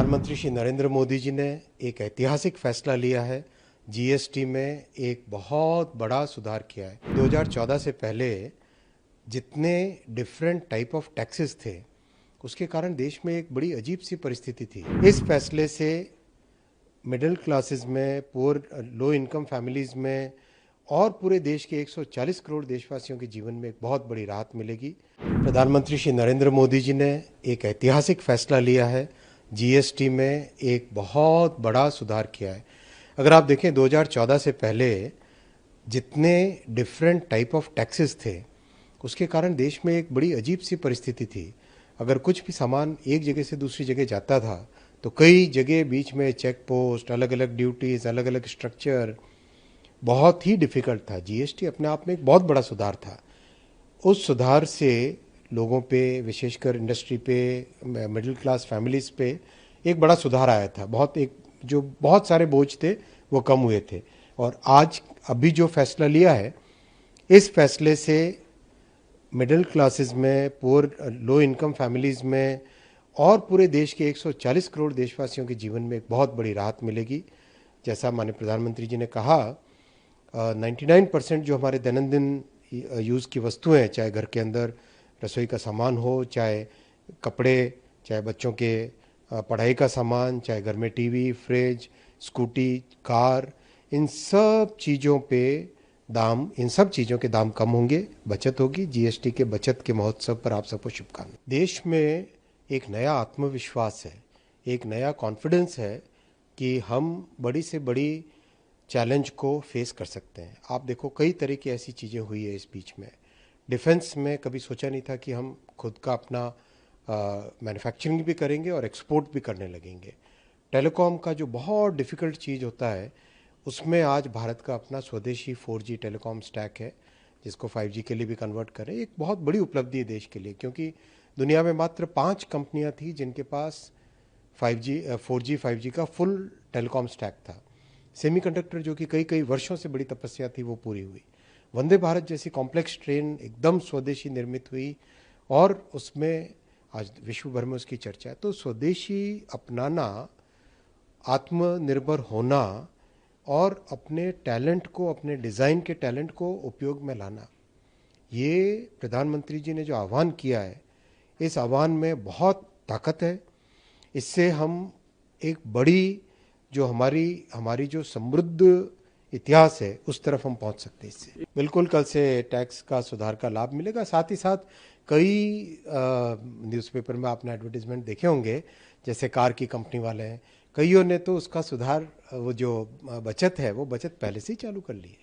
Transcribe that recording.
प्रधानमंत्री श्री नरेंद्र मोदी जी ने एक ऐतिहासिक फैसला लिया है। जीएसटी में एक बहुत बड़ा सुधार किया है। 2014 से पहले जितने डिफरेंट टाइप ऑफ टैक्सेस थे, उसके कारण देश में एक बड़ी अजीब सी परिस्थिति थी। इस फैसले से मिडिल क्लासेस में, पुअर लो इनकम फैमिलीज में और पूरे देश के 140 करोड़ देशवासियों के जीवन में एक बहुत बड़ी राहत मिलेगी। प्रधानमंत्री श्री नरेंद्र मोदी जी ने एक ऐतिहासिक फैसला लिया है। जीएसटी में एक बहुत बड़ा सुधार किया है। अगर आप देखें 2014 से पहले जितने डिफरेंट टाइप ऑफ टैक्सेस थे, उसके कारण देश में एक बड़ी अजीब सी परिस्थिति थी। अगर कुछ भी सामान एक जगह से दूसरी जगह जाता था तो कई जगह बीच में चेक पोस्ट, अलग अलग ड्यूटीज, अलग अलग स्ट्रक्चर, बहुत ही डिफिकल्ट था। जीएसटी अपने आप में एक बहुत बड़ा सुधार था। उस सुधार से लोगों पे, विशेषकर इंडस्ट्री पे, मिडिल क्लास फैमिलीज पे एक बड़ा सुधार आया था। जो बहुत सारे बोझ थे वो कम हुए थे। और आज अभी जो फैसला लिया है, इस फैसले से मिडिल क्लासेस में, पुअर लो इनकम फैमिलीज में और पूरे देश के 140 करोड़ देशवासियों के जीवन में एक बहुत बड़ी राहत मिलेगी। जैसा माननीय प्रधानमंत्री जी ने कहा, 99% जो हमारे दैनंदिन यूज़ की वस्तुएं हैं, चाहे घर के अंदर रसोई का सामान हो, चाहे कपड़े, चाहे बच्चों के पढ़ाई का सामान, चाहे घर में टीवी, फ्रिज, स्कूटी, कार, इन सब चीज़ों के दाम कम होंगे, बचत होगी। जीएसटी के बचत के महोत्सव पर आप सबको शुभकामनाएं। देश में एक नया आत्मविश्वास है, एक नया कॉन्फिडेंस है कि हम बड़ी से बड़ी चैलेंज को फेस कर सकते हैं। आप देखो, कई तरह की ऐसी चीज़ें हुई है इस बीच में। डिफेंस में कभी सोचा नहीं था कि हम खुद का अपना मैन्युफैक्चरिंग भी करेंगे और एक्सपोर्ट भी करने लगेंगे। टेलीकॉम का जो बहुत डिफ़िकल्ट चीज़ होता है, उसमें आज भारत का अपना स्वदेशी 4G टेलीकॉम स्टैक है, जिसको 5G के लिए भी कन्वर्ट करें। एक बहुत बड़ी उपलब्धि है देश के लिए, क्योंकि दुनिया में मात्र 5 कंपनियां थी जिनके पास 4G 5G का फुल टेलीकॉम स्टैक था। सेमीकंडक्टर, जो कि कई कई वर्षों से बड़ी तपस्या थी, वो पूरी हुई। वंदे भारत जैसी कॉम्प्लेक्स ट्रेन एकदम स्वदेशी निर्मित हुई और उसमें आज विश्व भर में उसकी चर्चा है। तो स्वदेशी अपनाना, आत्मनिर्भर होना और अपने टैलेंट को, अपने डिज़ाइन के टैलेंट को उपयोग में लाना, ये प्रधानमंत्री जी ने जो आह्वान किया है, इस आह्वान में बहुत ताकत है। इससे हम एक बड़ी जो हमारी जो समृद्ध इतिहास है, उस तरफ हम पहुंच सकते हैं। इससे बिल्कुल कल से टैक्स का सुधार का लाभ मिलेगा। साथ ही साथ कई न्यूज़पेपर में आपने एडवर्टीजमेंट देखे होंगे, जैसे कार की कंपनी वाले हैं, कईयों ने तो उसका सुधार, वो जो बचत है, वो बचत पहले से ही चालू कर ली है।